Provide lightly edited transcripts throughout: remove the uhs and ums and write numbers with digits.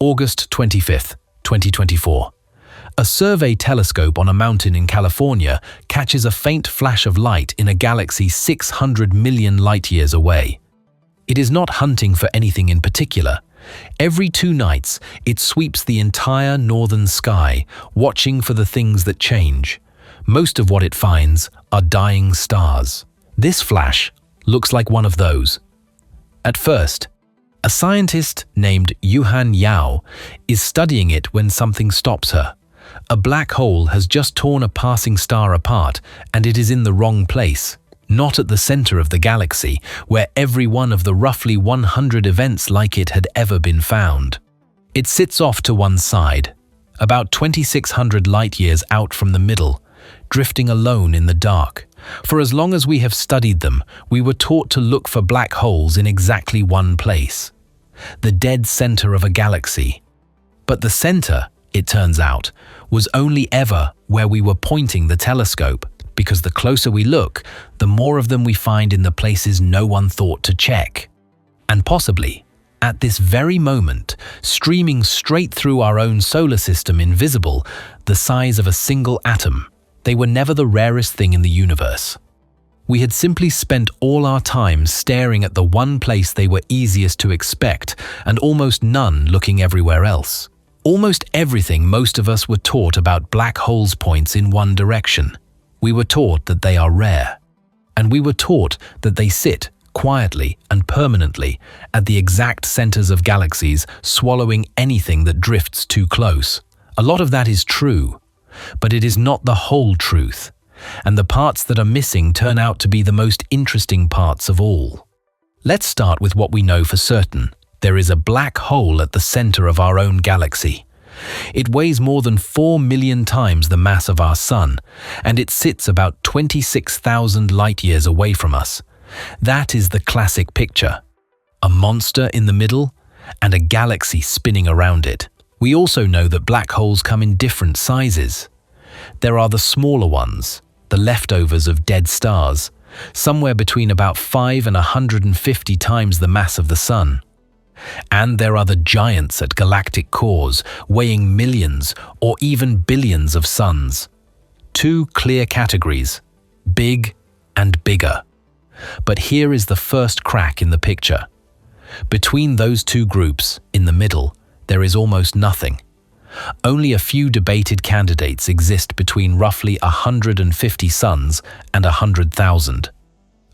August 25th, 2024. A survey telescope on a mountain in California catches a faint flash of light in a galaxy 600 million light-years away. It is not hunting for anything in particular. Every 2 nights, it sweeps the entire northern sky, watching for the things that change. Most of what it finds are dying stars. This flash looks like one of those. At first, a scientist named Yuhan Yao is studying it when something stops her. A black hole has just torn a passing star apart, and it is in the wrong place, not at the center of the galaxy, where every one of the roughly 100 events like it had ever been found. It sits off to one side, about 2,600 light-years out from the middle, drifting alone in the dark. For as long as we have studied them, we were taught to look for black holes in exactly one place, the dead center of a galaxy. But the center, it turns out, was only ever where we were pointing the telescope, because the closer we look, the more of them we find in the places no one thought to check. And possibly, at this very moment, streaming straight through our own solar system invisible, the size of a single atom, they were never the rarest thing in the universe. We had simply spent all our time staring at the one place they were easiest to expect, and almost none looking everywhere else. Almost everything most of us were taught about black holes points in one direction. We were taught that they are rare. And we were taught that they sit quietly and permanently at the exact centers of galaxies, swallowing anything that drifts too close. A lot of that is true, but it is not the whole truth. And the parts that are missing turn out to be the most interesting parts of all. Let's start with what we know for certain. There is a black hole at the center of our own galaxy. It weighs more than 4 million times the mass of our Sun, and it sits about 26,000 light-years away from us. That is the classic picture. A monster in the middle, and a galaxy spinning around it. We also know that black holes come in different sizes. There are the smaller ones, the leftovers of dead stars, somewhere between about 5 and 150 times the mass of the Sun. And there are the giants at galactic cores, weighing millions or even billions of suns. 2 clear categories, big and bigger. But here is the first crack in the picture. Between those 2 groups, in the middle, there is almost nothing. Only a few debated candidates exist between roughly 150 suns and 100,000.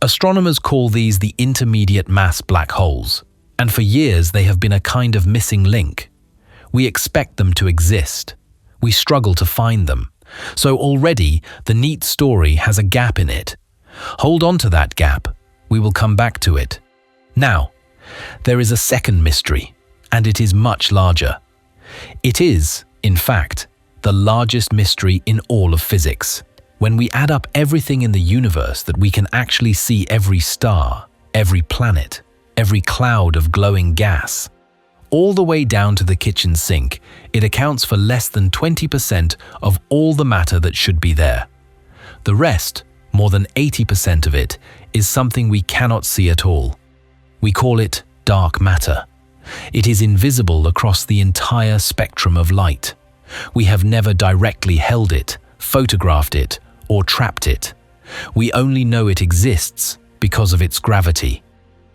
Astronomers call these the intermediate mass black holes. And for years they have been a kind of missing link. We expect them to exist. We struggle to find them. So already the neat story has a gap in it. Hold on to that gap. We will come back to it. Now, there is a second mystery, and it is much larger. It is, in fact, the largest mystery in all of physics. When we add up everything in the universe that we can actually see, every star, every planet, every cloud of glowing gas, all the way down to the kitchen sink, it accounts for less than 20% of all the matter that should be there. The rest, more than 80% of it, is something we cannot see at all. We call it dark matter. It is invisible across the entire spectrum of light. We have never directly held it, photographed it, or trapped it. We only know it exists because of its gravity.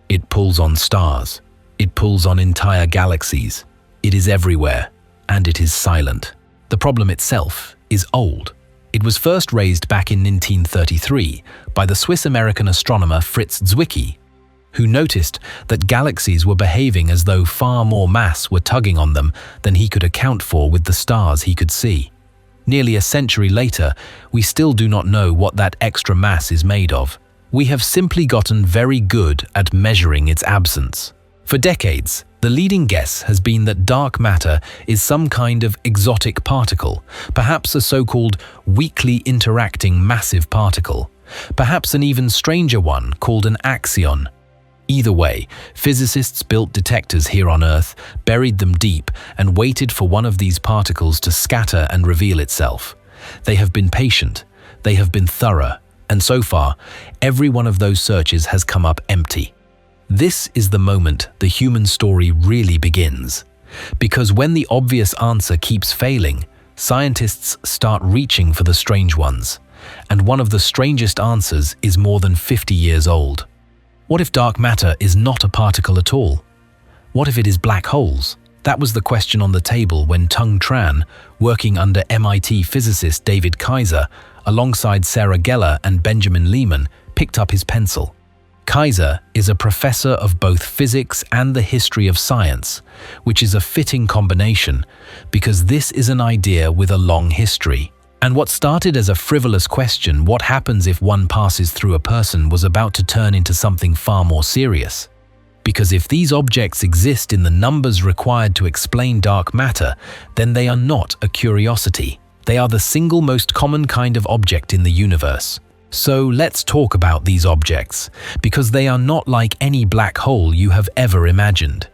It pulls on stars. It pulls on entire galaxies. It is everywhere, and it is silent. The problem itself is old. It was first raised back in 1933 by the Swiss-American astronomer Fritz Zwicky, who noticed that galaxies were behaving as though far more mass were tugging on them than he could account for with the stars he could see. Nearly a century later, we still do not know what that extra mass is made of. We have simply gotten very good at measuring its absence. For decades, the leading guess has been that dark matter is some kind of exotic particle, perhaps a so-called weakly interacting massive particle, perhaps an even stranger one called an axion. Either way, physicists built detectors here on Earth, buried them deep, and waited for one of these particles to scatter and reveal itself. They have been patient, they have been thorough, and so far, every one of those searches has come up empty. This is the moment the human story really begins. Because when the obvious answer keeps failing, scientists start reaching for the strange ones. And one of the strangest answers is more than 50 years old. What if dark matter is not a particle at all? What if it is black holes? That was the question on the table when Tung Tran, working under MIT physicist David Kaiser, alongside Sarah Geller and Benjamin Lehman, picked up his pencil. Kaiser is a professor of both physics and the history of science, which is a fitting combination because this is an idea with a long history. And what started as a frivolous question, what happens if one passes through a person, was about to turn into something far more serious. Because if these objects exist in the numbers required to explain dark matter, then they are not a curiosity. They are the single most common kind of object in the universe. So let's talk about these objects, because they are not like any black hole you have ever imagined.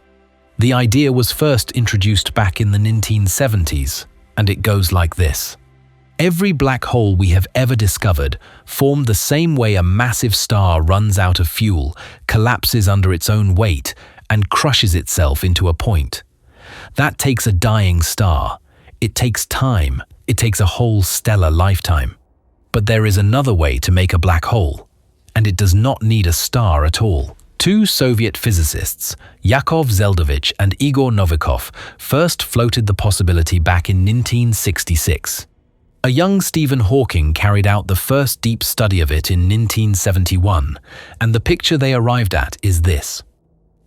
The idea was first introduced back in the 1970s, and it goes like this. Every black hole we have ever discovered formed the same way a massive star runs out of fuel, collapses under its own weight, and crushes itself into a point. That takes a dying star. It takes time. It takes a whole stellar lifetime. But there is another way to make a black hole, and it does not need a star at all. Two Soviet physicists, Yakov Zeldovich and Igor Novikov, first floated the possibility back in 1966. A young Stephen Hawking carried out the first deep study of it in 1971, and the picture they arrived at is this.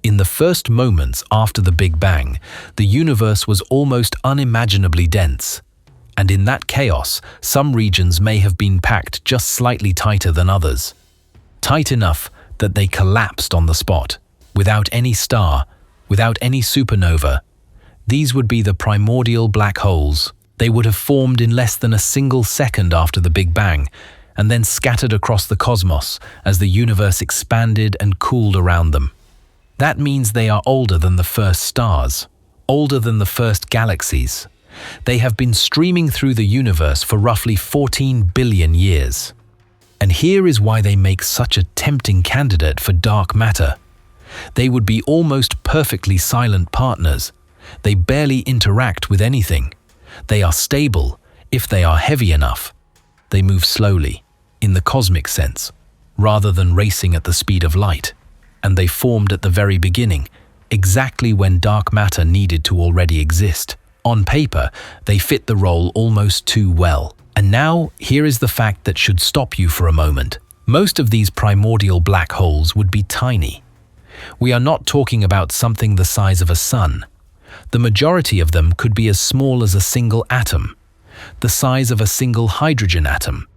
In the first moments after the Big Bang, the universe was almost unimaginably dense. And in that chaos, some regions may have been packed just slightly tighter than others. Tight enough that they collapsed on the spot, without any star, without any supernova. These would be the primordial black holes. They would have formed in less than a single second after the Big Bang, and then scattered across the cosmos as the universe expanded and cooled around them. That means they are older than the first stars, older than the first galaxies. They have been streaming through the universe for roughly 14 billion years. And here is why they make such a tempting candidate for dark matter. They would be almost perfectly silent partners. They barely interact with anything. They are stable if they are heavy enough. They move slowly, in the cosmic sense, rather than racing at the speed of light. And they formed at the very beginning, exactly when dark matter needed to already exist. On paper, they fit the role almost too well. And now, here is the fact that should stop you for a moment. Most of these primordial black holes would be tiny. We are not talking about something the size of a sun. The majority of them could be as small as a single atom, the size of a single hydrogen atom.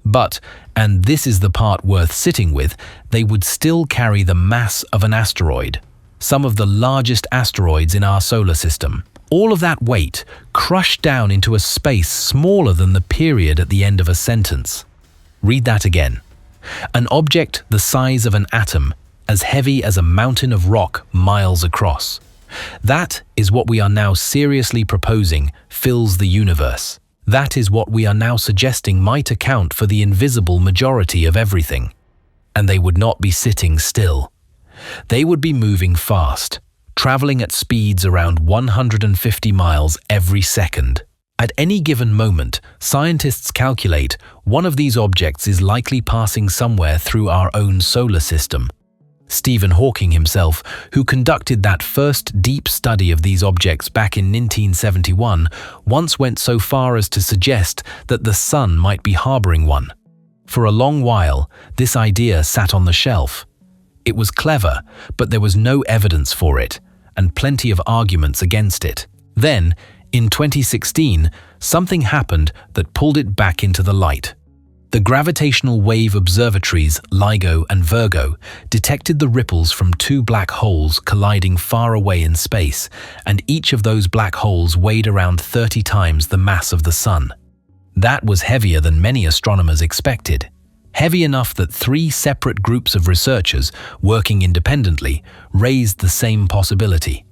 But, and this is the part worth sitting with, they would still carry the mass of an asteroid, some of the largest asteroids in our solar system. All of that weight crushed down into a space smaller than the period at the end of a sentence. Read that again. An object the size of an atom, as heavy as a mountain of rock miles across. That is what we are now seriously proposing fills the universe. That is what we are now suggesting might account for the invisible majority of everything. And they would not be sitting still. They would be moving fast, traveling at speeds around 150 miles every second. At any given moment, scientists calculate one of these objects is likely passing somewhere through our own solar system. Stephen Hawking himself, who conducted that first deep study of these objects back in 1971, once went so far as to suggest that the Sun might be harboring one. For a long while, this idea sat on the shelf. It was clever, but there was no evidence for it, and plenty of arguments against it. Then, in 2016, something happened that pulled it back into the light. The gravitational wave observatories LIGO and Virgo detected the ripples from two black holes colliding far away in space, and each of those black holes weighed around 30 times the mass of the Sun. That was heavier than many astronomers expected. Heavy enough that 3 separate groups of researchers, working independently, raised the same possibility.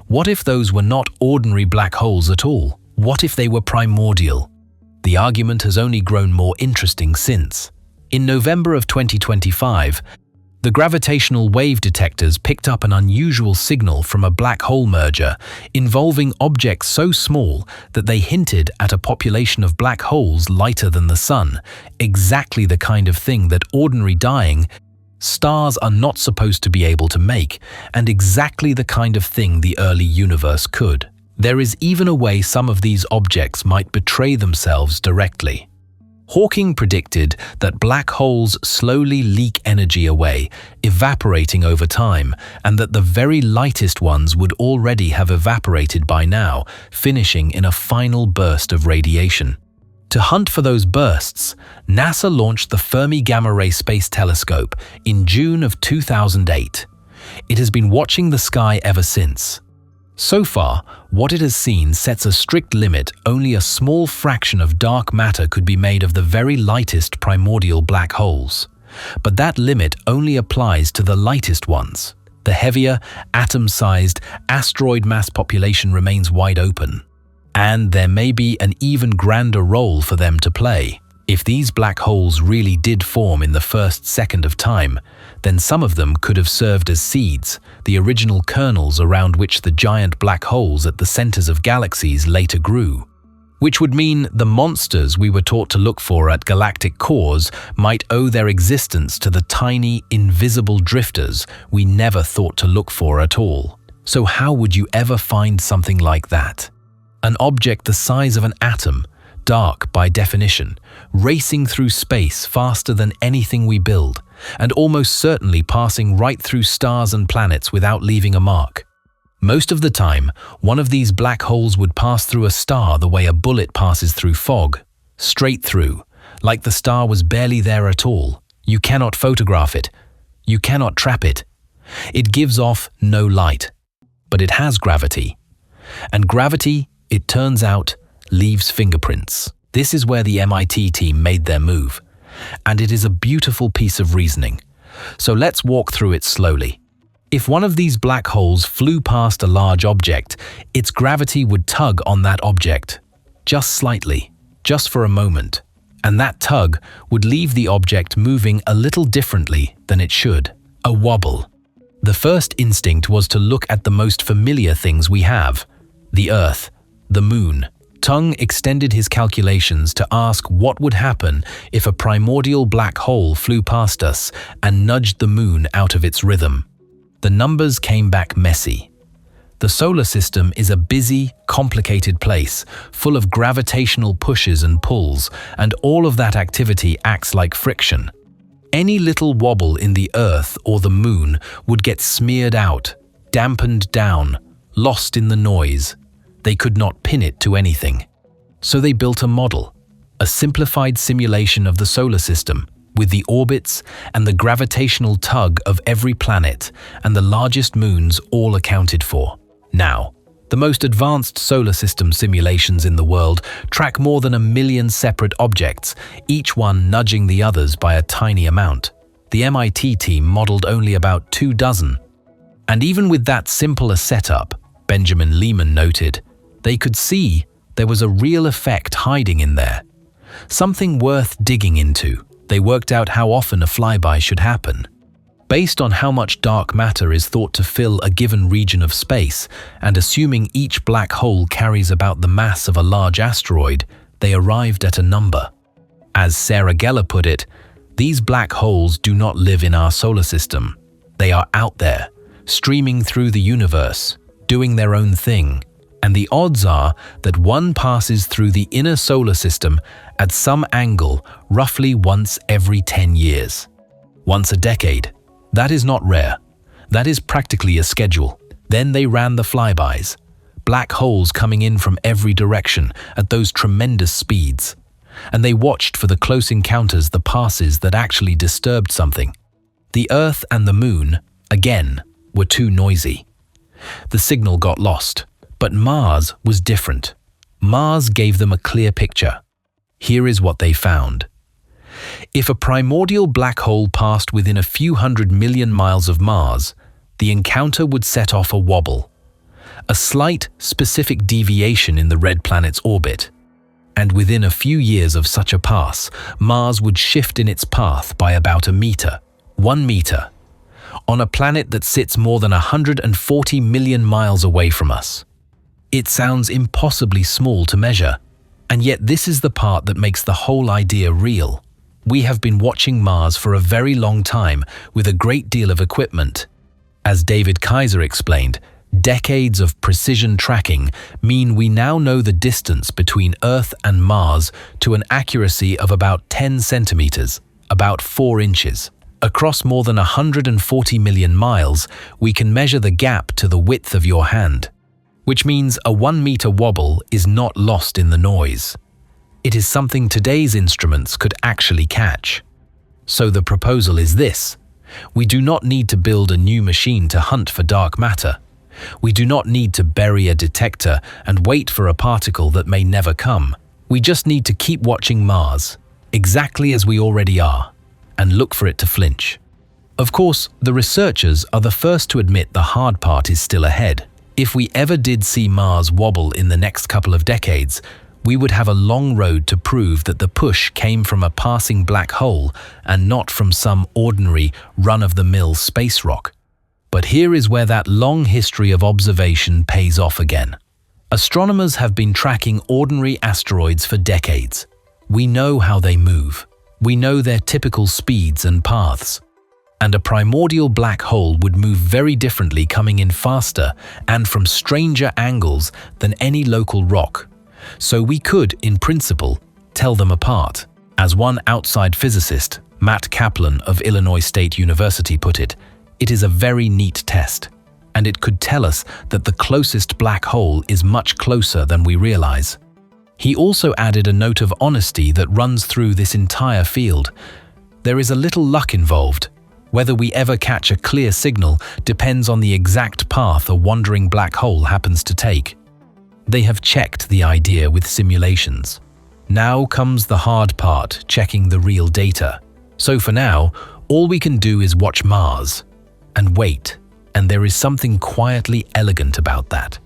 What if those were not ordinary black holes at all? What if they were primordial? The argument has only grown more interesting since. In November of 2025, The gravitational wave detectors picked up an unusual signal from a black hole merger involving objects so small that they hinted at a population of black holes lighter than the Sun, exactly the kind of thing that ordinary dying stars are not supposed to be able to make, and exactly the kind of thing the early universe could. There is even a way some of these objects might betray themselves directly. Hawking predicted that black holes slowly leak energy away, evaporating over time, and that the very lightest ones would already have evaporated by now, finishing in a final burst of radiation. To hunt for those bursts, NASA launched the Fermi Gamma Ray Space Telescope in June of 2008. It has been watching the sky ever since. So far, what it has seen sets a strict limit. Only a small fraction of dark matter could be made of the very lightest primordial black holes. But that limit only applies to the lightest ones. The heavier, atom-sized, asteroid-mass population remains wide open. And there may be an even grander role for them to play. If these black holes really did form in the first second of time, then some of them could have served as seeds, the original kernels around which the giant black holes at the centers of galaxies later grew. Which would mean the monsters we were taught to look for at galactic cores might owe their existence to the tiny, invisible drifters we never thought to look for at all. So how would you ever find something like that? An object the size of an atom, dark by definition, racing through space faster than anything we build, and almost certainly passing right through stars and planets without leaving a mark. Most of the time, one of these black holes would pass through a star the way a bullet passes through fog, straight through, like the star was barely there at all. You cannot photograph it. You cannot trap it. It gives off no light, but it has gravity. And gravity, it turns out, leaves fingerprints. This is where the MIT team made their move, and it is a beautiful piece of reasoning. So let's walk through it slowly. If one of these black holes flew past a large object, its gravity would tug on that object, just slightly, just for a moment, and that tug would leave the object moving a little differently than it should, a wobble. The first instinct was to look at the most familiar things we have, the Earth, the Moon. Tung extended his calculations to ask what would happen if a primordial black hole flew past us and nudged the Moon out of its rhythm. The numbers came back messy. The solar system is a busy, complicated place, full of gravitational pushes and pulls, and all of that activity acts like friction. Any little wobble in the Earth or the Moon would get smeared out, dampened down, lost in the noise. They could not pin it to anything. So they built a model, a simplified simulation of the solar system, with the orbits and the gravitational tug of every planet and the largest moons all accounted for. Now, the most advanced solar system simulations in the world track more than 1 million separate objects, each one nudging the others by a tiny amount. The MIT team modeled only about 2 dozen. And even with that simple a setup, Benjamin Lehman noted, they could see there was a real effect hiding in there. Something worth digging into. They worked out how often a flyby should happen. Based on how much dark matter is thought to fill a given region of space, and assuming each black hole carries about the mass of a large asteroid, they arrived at a number. As Sarah Geller put it, these black holes do not live in our solar system. They are out there, streaming through the universe, doing their own thing. And the odds are that one passes through the inner solar system at some angle roughly once every 10 years. Once a decade. That is not rare. That is practically a schedule. Then they ran the flybys. Black holes coming in from every direction at those tremendous speeds. And they watched for the close encounters, the passes that actually disturbed something. The Earth and the Moon, again, were too noisy. The signal got lost. But Mars was different. Mars gave them a clear picture. Here is what they found. If a primordial black hole passed within a few 100 million miles of Mars, the encounter would set off a wobble, a slight, specific deviation in the red planet's orbit. And within a few years of such a pass, Mars would shift in its path by about a meter, 1 meter, on a planet that sits more than 140 million miles away from us. It sounds impossibly small to measure, and yet this is the part that makes the whole idea real. We have been watching Mars for a very long time with a great deal of equipment. As David Kaiser explained, decades of precision tracking mean we now know the distance between Earth and Mars to an accuracy of about 10 centimeters, about 4 inches. Across more than 140 million miles, we can measure the gap to the width of your hand, which means a 1-meter wobble is not lost in the noise. It is something today's instruments could actually catch. So the proposal is this: we do not need to build a new machine to hunt for dark matter. We do not need to bury a detector and wait for a particle that may never come. We just need to keep watching Mars, exactly as we already are, and look for it to flinch. Of course, the researchers are the first to admit the hard part is still ahead. If we ever did see Mars wobble in the next couple of decades, we would have a long road to prove that the push came from a passing black hole and not from some ordinary, run-of-the-mill space rock. But here is where that long history of observation pays off again. Astronomers have been tracking ordinary asteroids for decades. We know how they move. We know their typical speeds and paths. And a primordial black hole would move very differently, coming in faster and from stranger angles than any local rock. So we could, in principle, tell them apart. As one outside physicist, Matt Kaplan of Illinois State University, put it, it is a very neat test, and it could tell us that the closest black hole is much closer than we realize. He also added a note of honesty that runs through this entire field. There is a little luck involved. Whether we ever catch a clear signal depends on the exact path a wandering black hole happens to take. They have checked the idea with simulations. Now comes the hard part, checking the real data. So for now, all we can do is watch Mars and wait, and there is something quietly elegant about that.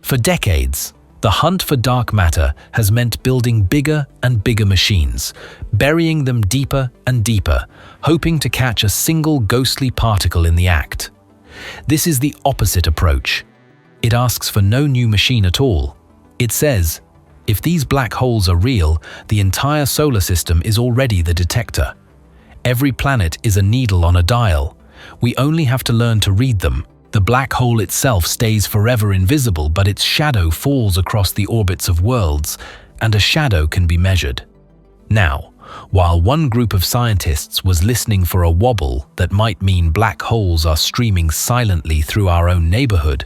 For decades, the hunt for dark matter has meant building bigger and bigger machines, burying them deeper and deeper, hoping to catch a single ghostly particle in the act. This is the opposite approach. It asks for no new machine at all. It says, if these black holes are real, the entire solar system is already the detector. Every planet is a needle on a dial. We only have to learn to read them. The black hole itself stays forever invisible, but its shadow falls across the orbits of worlds, and a shadow can be measured. Now, while one group of scientists was listening for a wobble that might mean black holes are streaming silently through our own neighborhood,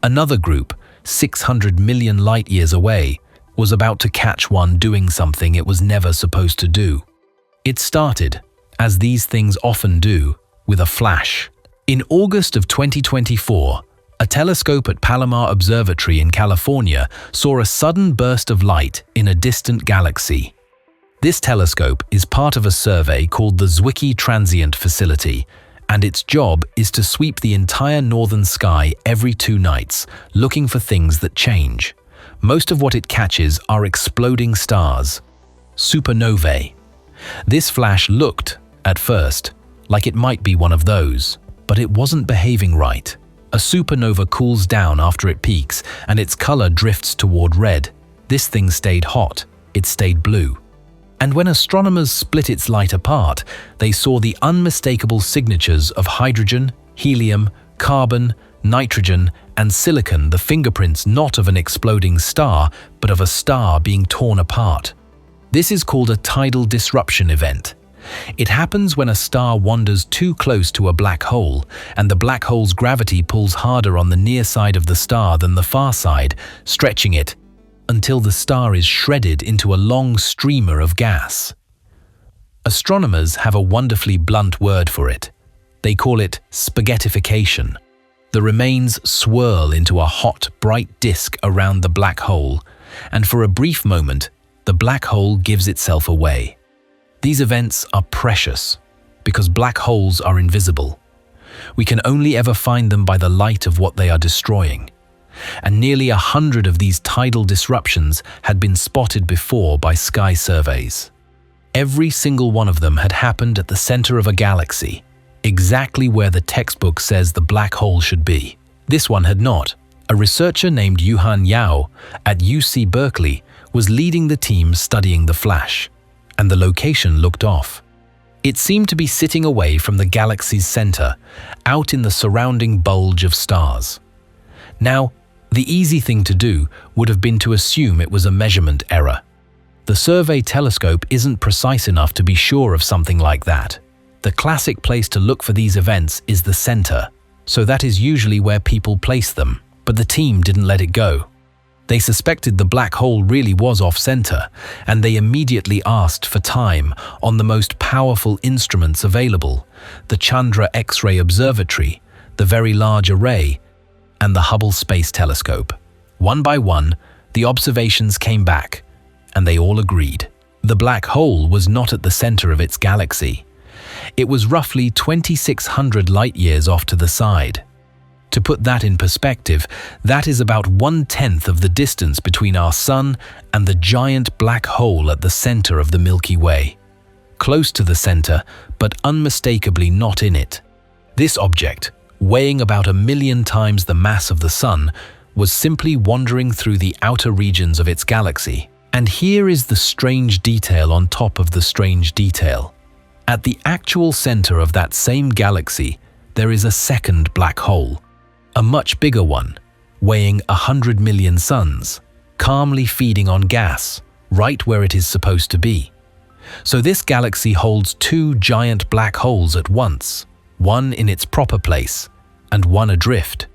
another group, 600 million light-years away, was about to catch one doing something it was never supposed to do. It started, as these things often do, with a flash. In August of 2024, a telescope at Palomar Observatory in California saw a sudden burst of light in a distant galaxy. This telescope is part of a survey called the Zwicky Transient Facility, and its job is to sweep the entire northern sky every 2 nights, looking for things that change. Most of what it catches are exploding stars, supernovae. This flash looked, at first, like it might be one of those, but it wasn't behaving right. A supernova cools down after it peaks, and its color drifts toward red. This thing stayed hot. It stayed blue. And when astronomers split its light apart, they saw the unmistakable signatures of hydrogen, helium, carbon, nitrogen, and silicon, the fingerprints not of an exploding star, but of a star being torn apart. This is called a tidal disruption event. It happens when a star wanders too close to a black hole, and the black hole's gravity pulls harder on the near side of the star than the far side, stretching it until the star is shredded into a long streamer of gas. Astronomers have a wonderfully blunt word for it. They call it spaghettification. The remains swirl into a hot, bright disk around the black hole, and for a brief moment, the black hole gives itself away. These events are precious because black holes are invisible. We can only ever find them by the light of what they are destroying. And nearly 100 of these tidal disruptions had been spotted before by sky surveys. Every single one of them had happened at the center of a galaxy, exactly where the textbook says the black hole should be. This one had not. A researcher named Yuhan Yao at UC Berkeley was leading the team studying the flash, and the location looked off. It seemed to be sitting away from the galaxy's center, out in the surrounding bulge of stars. Now, the easy thing to do would have been to assume it was a measurement error. The survey telescope isn't precise enough to be sure of something like that. The classic place to look for these events is the center, so that is usually where people place them, but the team didn't let it go. They suspected the black hole really was off-center, and they immediately asked for time on the most powerful instruments available, the Chandra X-ray Observatory, the Very Large Array, and the Hubble Space Telescope. One by one, the observations came back, and they all agreed. The black hole was not at the center of its galaxy. It was roughly 2,600 light-years off to the side. To put that in perspective, that is about 1/10 of the distance between our Sun and the giant black hole at the center of the Milky Way. Close to the center, but unmistakably not in it. This object, weighing about 1,000,000 times the mass of the Sun, was simply wandering through the outer regions of its galaxy. And here is the strange detail on top of the strange detail. At the actual center of that same galaxy, there is a second black hole. A much bigger one, weighing 100 million suns, calmly feeding on gas, right where it is supposed to be. So this galaxy holds two giant black holes at once, one in its proper place, and one adrift.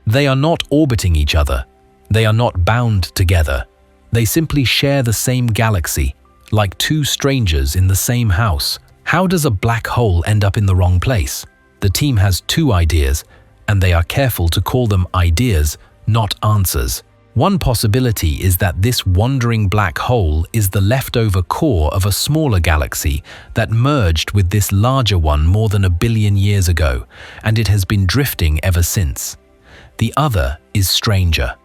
They are not orbiting each other. They are not bound together. They simply share the same galaxy, like two strangers in the same house. How does a black hole end up in the wrong place? The team has two ideas, and they are careful to call them ideas, not answers. One possibility is that this wandering black hole is the leftover core of a smaller galaxy that merged with this larger one more than 1 billion years ago, and it has been drifting ever since. The other is stranger.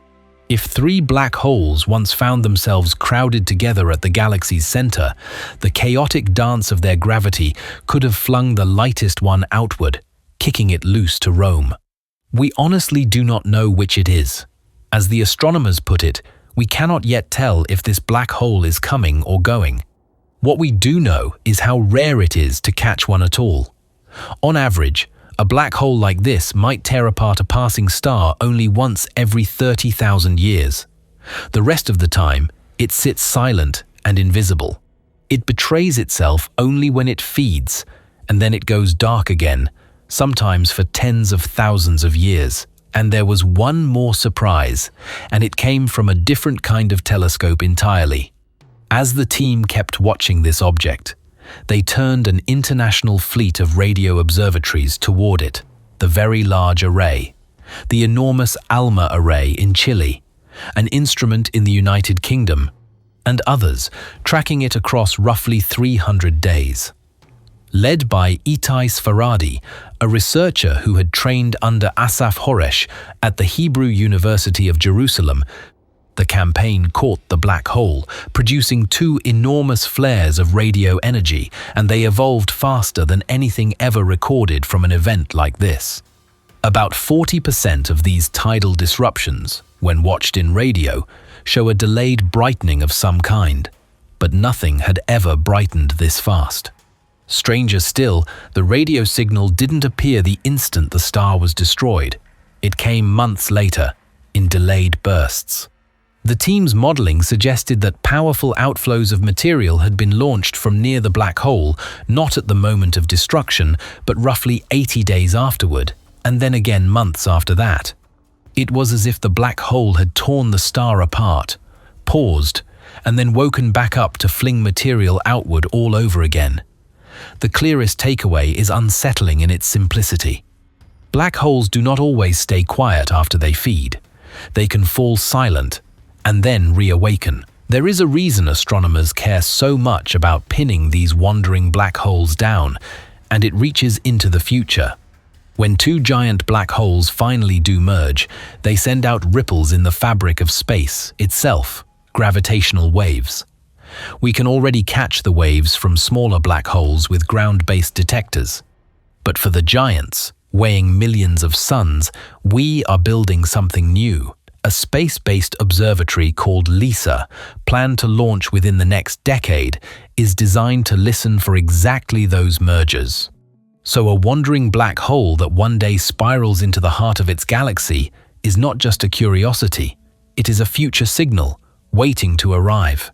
If 3 black holes once found themselves crowded together at the galaxy's center, the chaotic dance of their gravity could have flung the lightest one outward, kicking it loose to roam. We honestly do not know which it is. As the astronomers put it, we cannot yet tell if this black hole is coming or going. What we do know is how rare it is to catch one at all. On average, a black hole like this might tear apart a passing star only once every 30,000 years. The rest of the time, it sits silent and invisible. It betrays itself only when it feeds, and then it goes dark again, sometimes for tens of thousands of years. And there was one more surprise, and it came from a different kind of telescope entirely. As the team kept watching this object, they turned an international fleet of radio observatories toward it, the Very Large Array, the enormous ALMA array in Chile, an instrument in the United Kingdom, and others, tracking it across roughly 300 days. Led by Itai Sfaradi, a researcher who had trained under Asaf Horesh at the Hebrew University of Jerusalem, the campaign caught the black hole, producing 2 enormous flares of radio energy, and they evolved faster than anything ever recorded from an event like this. About 40% of these tidal disruptions, when watched in radio, show a delayed brightening of some kind, but nothing had ever brightened this fast. Stranger still, the radio signal didn't appear the instant the star was destroyed. It came months later, in delayed bursts. The team's modeling suggested that powerful outflows of material had been launched from near the black hole, not at the moment of destruction, but roughly 80 days afterward, and then again months after that. It was as if the black hole had torn the star apart, paused, and then woken back up to fling material outward all over again. The clearest takeaway is unsettling in its simplicity. Black holes do not always stay quiet after they feed. They can fall silent and then reawaken. There is a reason astronomers care so much about pinning these wandering black holes down, and it reaches into the future. When 2 giant black holes finally do merge, they send out ripples in the fabric of space itself, gravitational waves. We can already catch the waves from smaller black holes with ground-based detectors. But for the giants, weighing millions of suns, we are building something new. A space-based observatory called LISA, planned to launch within the next decade, is designed to listen for exactly those mergers. So a wandering black hole that one day spirals into the heart of its galaxy is not just a curiosity, it is a future signal waiting to arrive.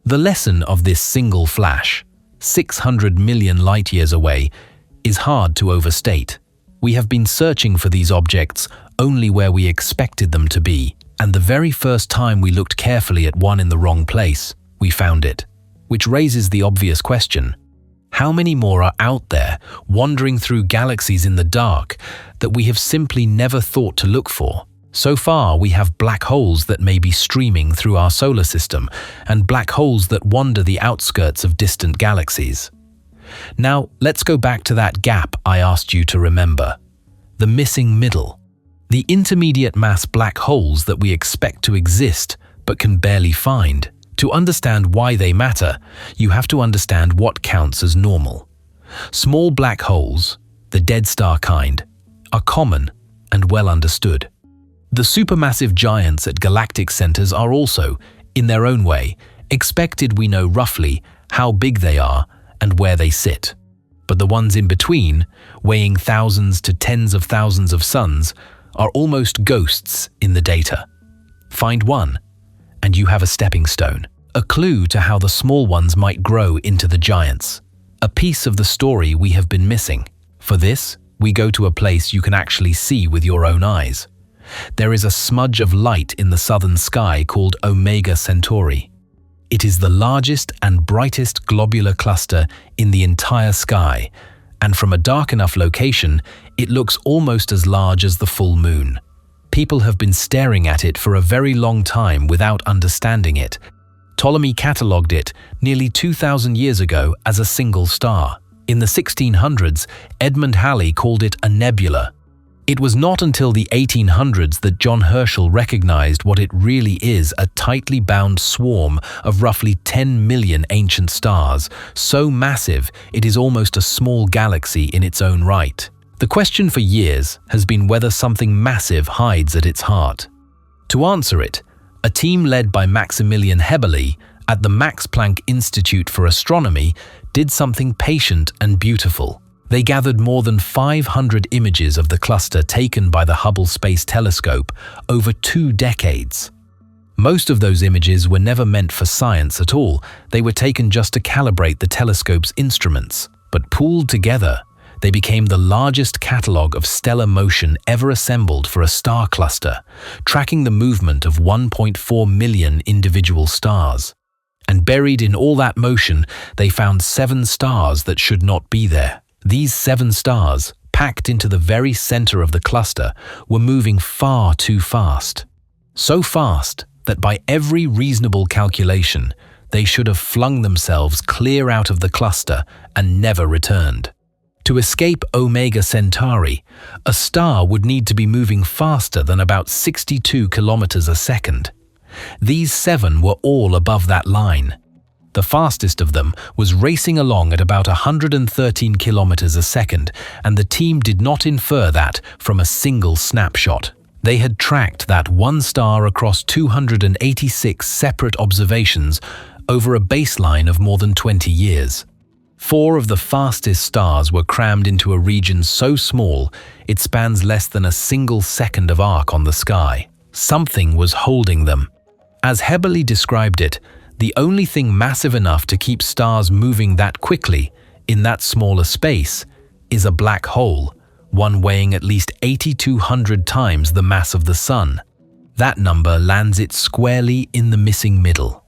The lesson of this single flash, 600 million light-years away, is hard to overstate. We have been searching for these objects only where we expected them to be, and the very first time we looked carefully at one in the wrong place, we found it. Which raises the obvious question: how many more are out there, wandering through galaxies in the dark, that we have simply never thought to look for? So far, we have black holes that may be streaming through our solar system, and black holes that wander the outskirts of distant galaxies. Now, let's go back to that gap I asked you to remember. The missing middle. The intermediate mass black holes that we expect to exist but can barely find. To understand why they matter, you have to understand what counts as normal. Small black holes, the dead star kind, are common and well understood. The supermassive giants at galactic centers are also, in their own way, expected. We know roughly how big they are and where they sit. But the ones in between, weighing thousands to tens of thousands of suns, are almost ghosts in the data. Find one, and you have a stepping stone, a clue to how the small ones might grow into the giants, a piece of the story we have been missing. For this, we go to a place you can actually see with your own eyes. There is a smudge of light in the southern sky called Omega Centauri. It is the largest and brightest globular cluster in the entire sky, and from a dark enough location, it looks almost as large as the full moon. People have been staring at it for a very long time without understanding it. Ptolemy catalogued it nearly 2,000 years ago as a single star. In the 1600s, Edmund Halley called it a nebula. It was not until the 1800s that John Herschel recognized what it really is: a tightly bound swarm of roughly 10 million ancient stars, so massive it is almost a small galaxy in its own right. The question for years has been whether something massive hides at its heart. To answer it, a team led by Maximilian Heberle at the Max Planck Institute for Astronomy did something patient and beautiful. They gathered more than 500 images of the cluster taken by the Hubble Space Telescope over 2 decades. Most of those images were never meant for science at all. They were taken just to calibrate the telescope's instruments. But pooled together, they became the largest catalogue of stellar motion ever assembled for a star cluster, tracking the movement of 1.4 million individual stars. And buried in all that motion, they found 7 stars that should not be there. These 7 stars, packed into the very center of the cluster, were moving far too fast. So fast that by every reasonable calculation, they should have flung themselves clear out of the cluster and never returned. To escape Omega Centauri, a star would need to be moving faster than about 62 kilometers a second. These 7 were all above that line. The fastest of them was racing along at about 113 kilometers a second, and the team did not infer that from a single snapshot. They had tracked that one star across 286 separate observations over a baseline of more than 20 years. 4 of the fastest stars were crammed into a region so small it spans less than a single second of arc on the sky. Something was holding them. As Heberle described it, the only thing massive enough to keep stars moving that quickly in that smaller space is a black hole, one weighing at least 8,200 times the mass of the Sun. That number lands it squarely in the missing middle.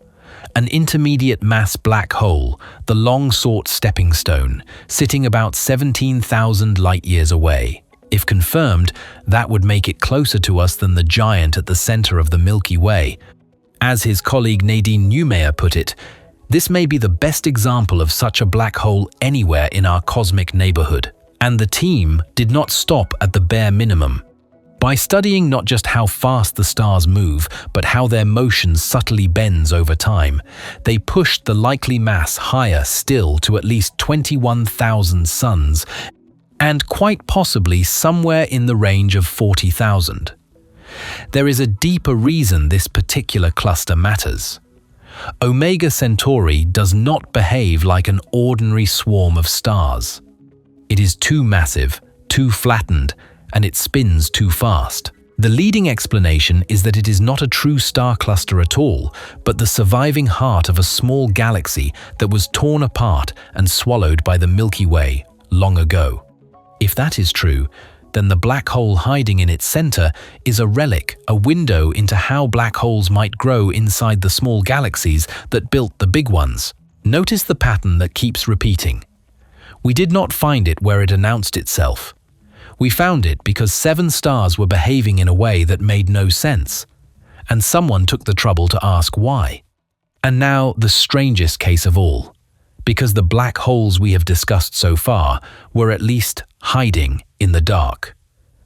An intermediate mass black hole, the long-sought stepping stone, sitting about 17,000 light-years away. If confirmed, that would make it closer to us than the giant at the center of the Milky Way. As his colleague Nadine Neumayer put it, this may be the best example of such a black hole anywhere in our cosmic neighborhood. And the team did not stop at the bare minimum. By studying not just how fast the stars move, but how their motion subtly bends over time, they pushed the likely mass higher still to at least 21,000 suns. and quite possibly somewhere in the range of 40,000. There is a deeper reason this particular cluster matters. Omega Centauri does not behave like an ordinary swarm of stars. It is too massive, too flattened, and it spins too fast. The leading explanation is that it is not a true star cluster at all, but the surviving heart of a small galaxy that was torn apart and swallowed by the Milky Way long ago. If that is true, then the black hole hiding in its center is a relic, a window into how black holes might grow inside the small galaxies that built the big ones. Notice the pattern that keeps repeating. We did not find it where it announced itself. We found it because 7 stars were behaving in a way that made no sense, and someone took the trouble to ask why. And now the strangest case of all, because the black holes we have discussed so far were at least hiding in the dark.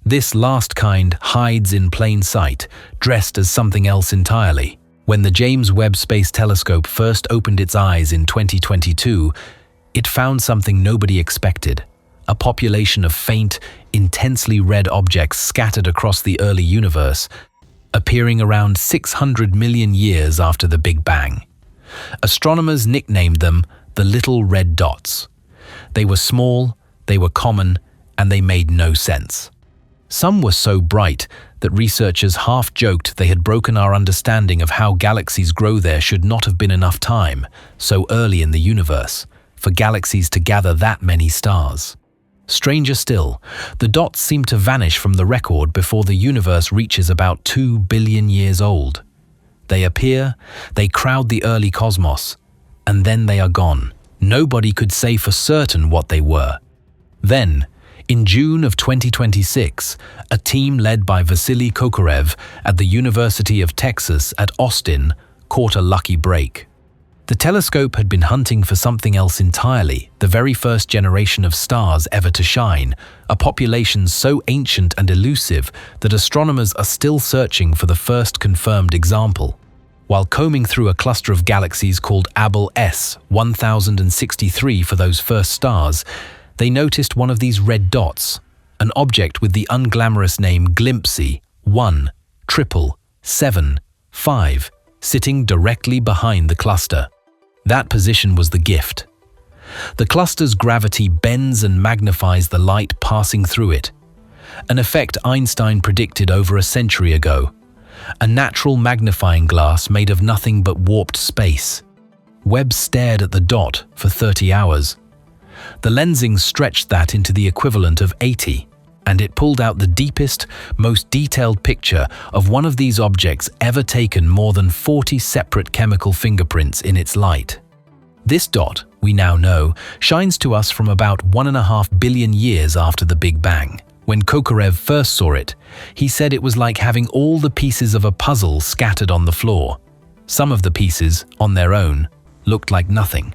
This last kind hides in plain sight, dressed as something else entirely. When the James Webb Space Telescope first opened its eyes in 2022, it found something nobody expected. A population of faint, intensely red objects scattered across the early universe, appearing around 600 million years after the Big Bang. Astronomers nicknamed them the little red dots. They were small, they were common, and they made no sense. Some were so bright that researchers half joked they had broken our understanding of how galaxies grow. There should not have been enough time, so early in the universe, for galaxies to gather that many stars. Stranger still, the dots seem to vanish from the record before the universe reaches about 2 billion years old. They appear, they crowd the early cosmos, and then they are gone. Nobody could say for certain what they were. Then, in June of 2026, a team led by Vasily Kokorev at the University of Texas at Austin caught a lucky break. The telescope had been hunting for something else entirely, the very first generation of stars ever to shine, a population so ancient and elusive that astronomers are still searching for the first confirmed example. While combing through a cluster of galaxies called Abell S 1063 for those first stars, they noticed one of these red dots, an object with the unglamorous name Glimpsy 1,775, sitting directly behind the cluster. That position was the gift. The cluster's gravity bends and magnifies the light passing through it, an effect Einstein predicted over a century ago, a natural magnifying glass made of nothing but warped space. Webb stared at the dot for 30 hours. The lensing stretched that into the equivalent of 80, and it pulled out the deepest, most detailed picture of one of these objects ever taken, more than 40 separate chemical fingerprints in its light. This dot, we now know, shines to us from about 1.5 billion years after the Big Bang. When Kokorev first saw it, he said it was like having all the pieces of a puzzle scattered on the floor. Some of the pieces, on their own, looked like nothing.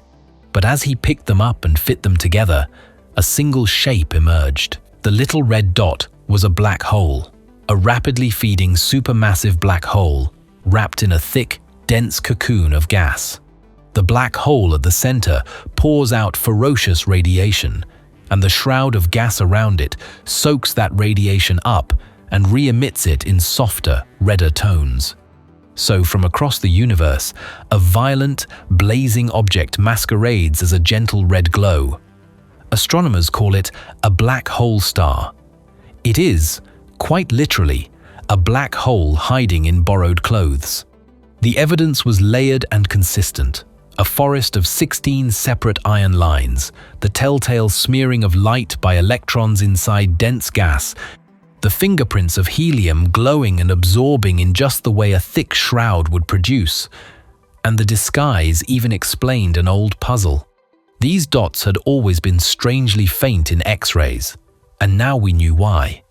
But as he picked them up and fit them together, a single shape emerged. The little red dot was a black hole, a rapidly feeding supermassive black hole, wrapped in a thick, dense cocoon of gas. The black hole at the center pours out ferocious radiation, and the shroud of gas around it soaks that radiation up and re-emits it in softer, redder tones. So from across the universe, a violent, blazing object masquerades as a gentle red glow. Astronomers call it a black hole star. It is, quite literally, a black hole hiding in borrowed clothes. The evidence was layered and consistent. A forest of 16 separate iron lines, the telltale smearing of light by electrons inside dense gas, the fingerprints of helium glowing and absorbing in just the way a thick shroud would produce, and the disguise even explained an old puzzle. These dots had always been strangely faint in X-rays, and now we knew why.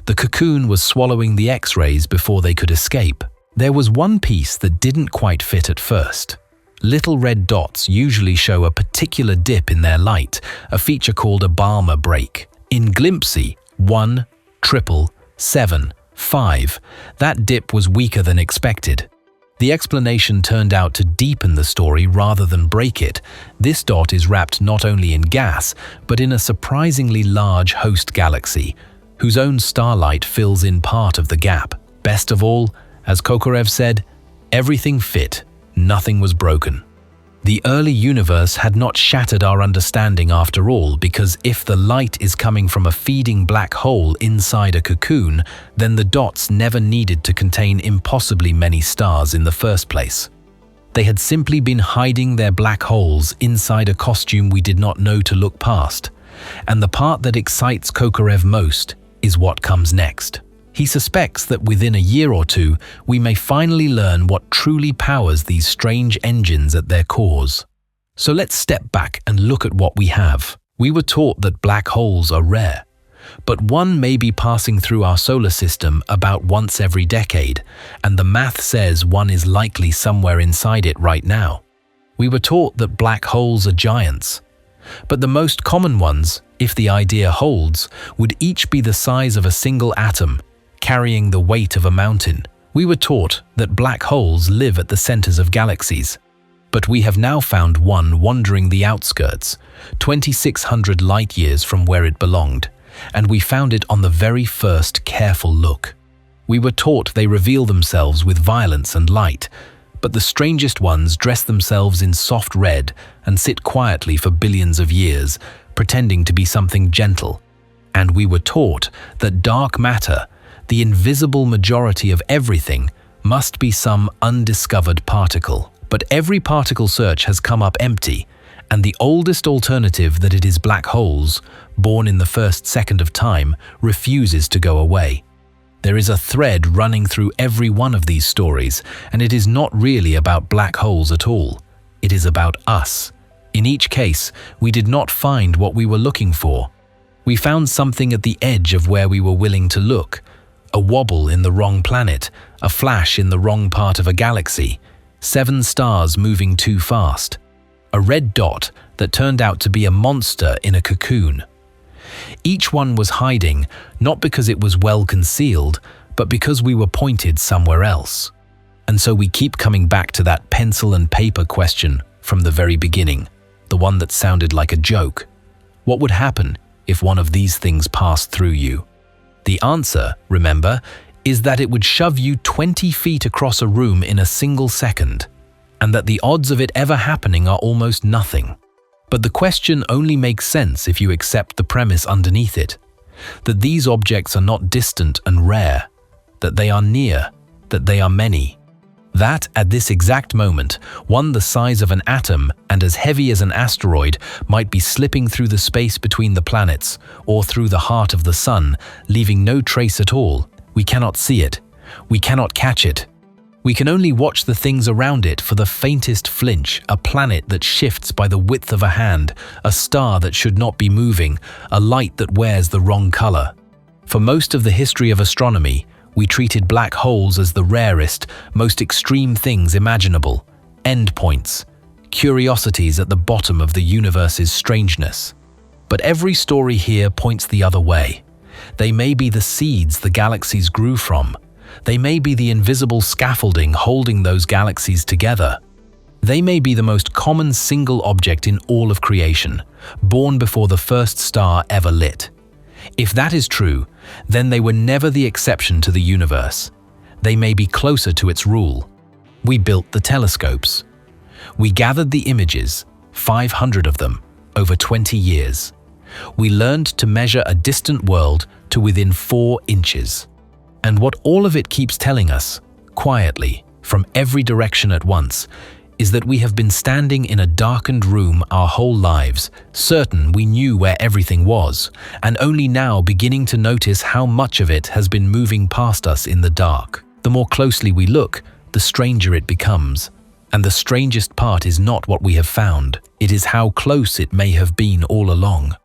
The cocoon was swallowing the X-rays before they could escape. There was one piece that didn't quite fit at first. Little red dots usually show a particular dip in their light, a feature called a Balmer break. In Glimpsy 1,775, that dip was weaker than expected. The explanation turned out to deepen the story rather than break it. This dot is wrapped not only in gas, but in a surprisingly large host galaxy, whose own starlight fills in part of the gap. Best of all, as Kokorev said, everything fit, nothing was broken. The early universe had not shattered our understanding after all, because if the light is coming from a feeding black hole inside a cocoon, then the dots never needed to contain impossibly many stars in the first place. They had simply been hiding their black holes inside a costume we did not know to look past. And the part that excites Kokorev most is what comes next. He suspects that within a year or two, we may finally learn what truly powers these strange engines at their cores. So let's step back and look at what we have. We were taught that black holes are rare, but one may be passing through our solar system about once every decade, and the math says one is likely somewhere inside it right now. We were taught that black holes are giants, but the most common ones, if the idea holds, would each be the size of a single atom, carrying the weight of a mountain. We were taught that black holes live at the centers of galaxies, but we have now found one wandering the outskirts, 2,600 light-years from where it belonged, and we found it on the very first careful look. We were taught they reveal themselves with violence and light, but the strangest ones dress themselves in soft red and sit quietly for billions of years, pretending to be something gentle. And we were taught that dark matter, the invisible majority of everything, must be some undiscovered particle. But every particle search has come up empty, and the oldest alternative, that it is black holes, born in the first second of time, refuses to go away. There is a thread running through every one of these stories, and it is not really about black holes at all. It is about us. In each case, we did not find what we were looking for. We found something at the edge of where we were willing to look. A wobble in the wrong planet, a flash in the wrong part of a galaxy, 7 stars moving too fast, a red dot that turned out to be a monster in a cocoon. Each one was hiding, not because it was well concealed, but because we were pointed somewhere else. And so we keep coming back to that pencil and paper question from the very beginning, the one that sounded like a joke. What would happen if one of these things passed through you? The answer, remember, is that it would shove you 20 feet across a room in a single second, and that the odds of it ever happening are almost nothing. But the question only makes sense if you accept the premise underneath it, that these objects are not distant and rare, that they are near, that they are many. That, at this exact moment, one the size of an atom and as heavy as an asteroid might be slipping through the space between the planets or through the heart of the sun, leaving no trace at all. We cannot see it. We cannot catch it. We can only watch the things around it for the faintest flinch, a planet that shifts by the width of a hand, a star that should not be moving, a light that wears the wrong color. For most of the history of astronomy, we treated black holes as the rarest, most extreme things imaginable, endpoints, curiosities at the bottom of the universe's strangeness. But every story here points the other way. They may be the seeds the galaxies grew from. They may be the invisible scaffolding holding those galaxies together. They may be the most common single object in all of creation, born before the first star ever lit. If that is true, then they were never the exception to the universe. They may be closer to its rule. We built the telescopes. We gathered the images, 500 of them, over 20 years. We learned to measure a distant world to within 4 inches. And what all of it keeps telling us, quietly, from every direction at once, is that we have been standing in a darkened room our whole lives, certain we knew where everything was, and only now beginning to notice how much of it has been moving past us in the dark. The more closely we look, the stranger it becomes. And the strangest part is not what we have found, it is how close it may have been all along.